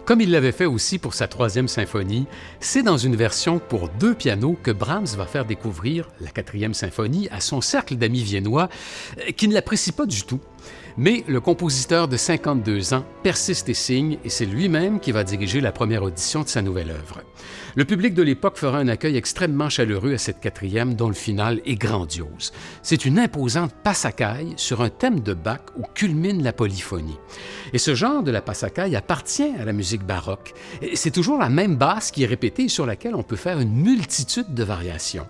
Comme il l'avait fait aussi pour sa troisième symphonie, c'est dans une version pour 2 pianos que Brahms va faire découvrir la quatrième symphonie à son cercle d'amis viennois qui ne l'apprécient pas du tout. Mais le compositeur de 52 ans persiste et signe, et c'est lui-même qui va diriger la première audition de sa nouvelle œuvre. Le public de l'époque fera un accueil extrêmement chaleureux à cette quatrième, dont le final est grandiose. C'est une imposante passacaille sur un thème de Bach où culmine la polyphonie. Et ce genre de la passacaille appartient à la musique baroque. Et c'est toujours la même basse qui est répétée et sur laquelle on peut faire une multitude de variations.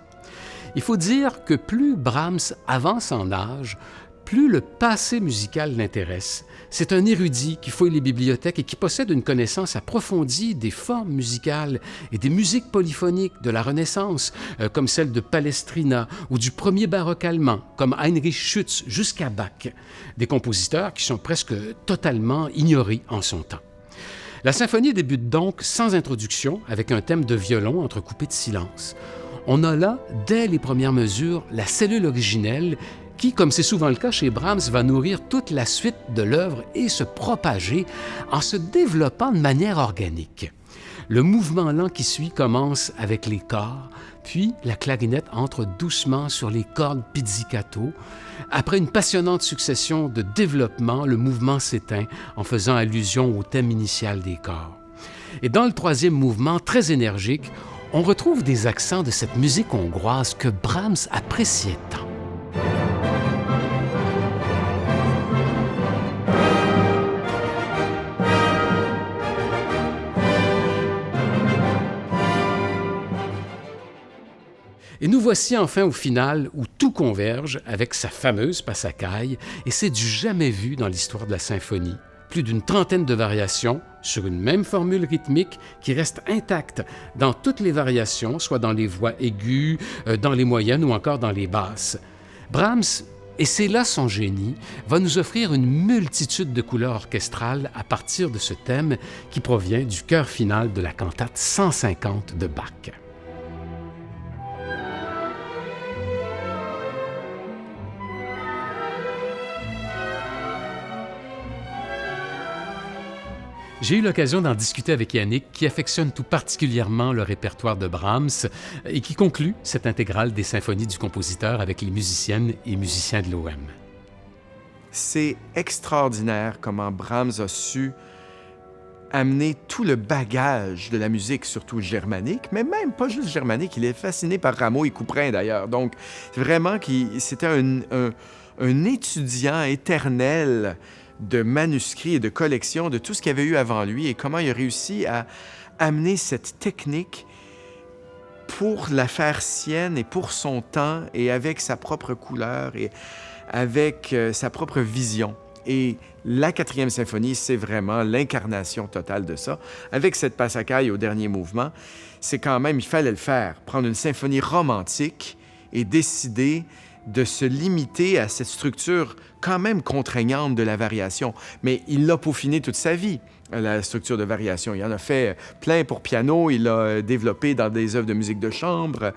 Il faut dire que plus Brahms avance en âge, plus le passé musical l'intéresse. C'est un érudit qui fouille les bibliothèques et qui possède une connaissance approfondie des formes musicales et des musiques polyphoniques de la Renaissance, comme celle de Palestrina, ou du premier baroque allemand, comme Heinrich Schütz, jusqu'à Bach, des compositeurs qui sont presque totalement ignorés en son temps. La symphonie débute donc sans introduction, avec un thème de violon entrecoupé de silence. On a là, dès les premières mesures, la cellule originelle qui, comme c'est souvent le cas chez Brahms, va nourrir toute la suite de l'œuvre et se propager en se développant de manière organique. Le mouvement lent qui suit commence avec les corps, puis la clarinette entre doucement sur les cordes pizzicato. Après une passionnante succession de développements, le mouvement s'éteint en faisant allusion au thème initial des corps. Et dans le troisième mouvement, très énergique, on retrouve des accents de cette musique hongroise que Brahms appréciait tant. Et nous voici enfin au final où tout converge avec sa fameuse passacaille, et c'est du jamais vu dans l'histoire de la symphonie. Plus d'une trentaine de variations sur une même formule rythmique qui reste intacte dans toutes les variations, soit dans les voix aiguës, dans les moyennes ou encore dans les basses. Brahms, et c'est là son génie, va nous offrir une multitude de couleurs orchestrales à partir de ce thème qui provient du chœur final de la cantate 150 de Bach. J'ai eu l'occasion d'en discuter avec Yannick, qui affectionne tout particulièrement le répertoire de Brahms et qui conclut cette intégrale des symphonies du compositeur avec les musiciennes et musiciens de l'OM. C'est extraordinaire comment Brahms a su amener tout le bagage de la musique, surtout germanique, mais même pas juste germanique, il est fasciné par Rameau et Couperin d'ailleurs. Donc, vraiment, c'était un étudiant éternel de manuscrits et de collections de tout ce qu'il y avait eu avant lui et comment il a réussi à amener cette technique pour la faire sienne et pour son temps et avec sa propre couleur et avec sa propre vision. Et la quatrième symphonie, c'est vraiment l'incarnation totale de ça. Avec cette passacaille au dernier mouvement, c'est quand même, il fallait le faire, prendre une symphonie romantique et décider de se limiter à cette structure quand même contraignante de la variation. Mais il l'a peaufiné toute sa vie, la structure de variation. Il en a fait plein pour piano, il l'a développé dans des œuvres de musique de chambre,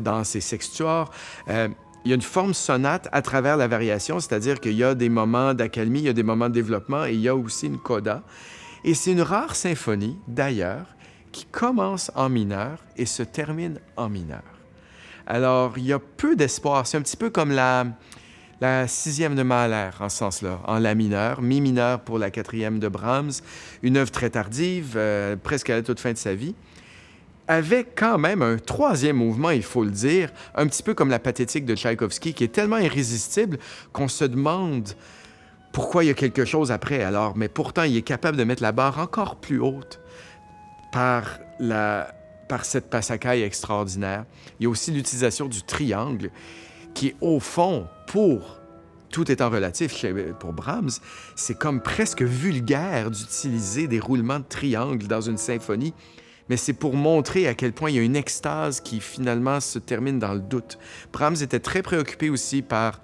dans ses sextuors. Il y a une forme sonate à travers la variation, c'est-à-dire qu'il y a des moments d'accalmie, il y a des moments de développement et il y a aussi une coda. Et c'est une rare symphonie, d'ailleurs, qui commence en mineur et se termine en mineur. Alors, il y a peu d'espoir. C'est un petit peu comme la sixième de Mahler, en ce sens-là, en la mineur, mi mineur pour la quatrième de Brahms, une œuvre très tardive, presque à la toute fin de sa vie, avec quand même un troisième mouvement, il faut le dire, un petit peu comme la pathétique de Tchaïkovski, qui est tellement irrésistible qu'on se demande pourquoi il y a quelque chose après. Alors, mais pourtant, il est capable de mettre la barre encore plus haute par cette passacaille extraordinaire. Il y a aussi l'utilisation du triangle qui est au fond, tout étant relatif pour Brahms, c'est comme presque vulgaire d'utiliser des roulements de triangle dans une symphonie, mais c'est pour montrer à quel point il y a une extase qui finalement se termine dans le doute. Brahms était très préoccupé aussi par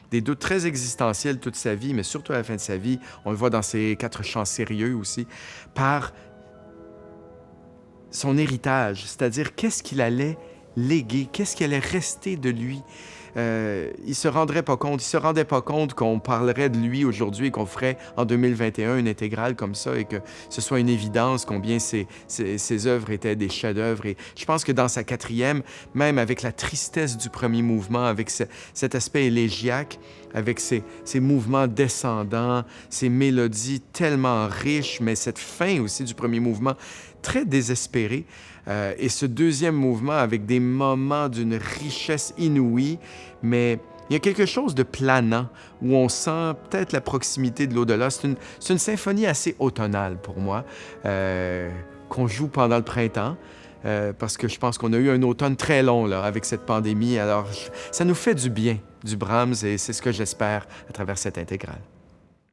des doutes très existentiels toute sa vie, mais surtout à la fin de sa vie, on le voit dans ses 4 chants sérieux aussi, par son héritage, c'est-à-dire qu'est-ce qu'il allait léguer, qu'est-ce qui allait rester de lui. il se rendrait pas compte. Il se rendait pas compte qu'on parlerait de lui aujourd'hui et qu'on ferait en 2021 une intégrale comme ça et que ce soit une évidence combien ses œuvres étaient des chefs-d'œuvre. Et je pense que dans sa quatrième, même avec la tristesse du premier mouvement, avec cet aspect élégiaque, avec ces mouvements descendants, ces mélodies tellement riches, mais cette fin aussi du premier mouvement très désespérée. Et ce deuxième mouvement avec des moments d'une richesse inouïe, mais il y a quelque chose de planant où on sent peut-être la proximité de l'au-delà. C'est une symphonie assez automnale pour moi, qu'on joue pendant le printemps. Parce que je pense qu'on a eu un automne très long là, avec cette pandémie. Alors, ça nous fait du bien, du Brahms, et c'est ce que j'espère à travers cette intégrale.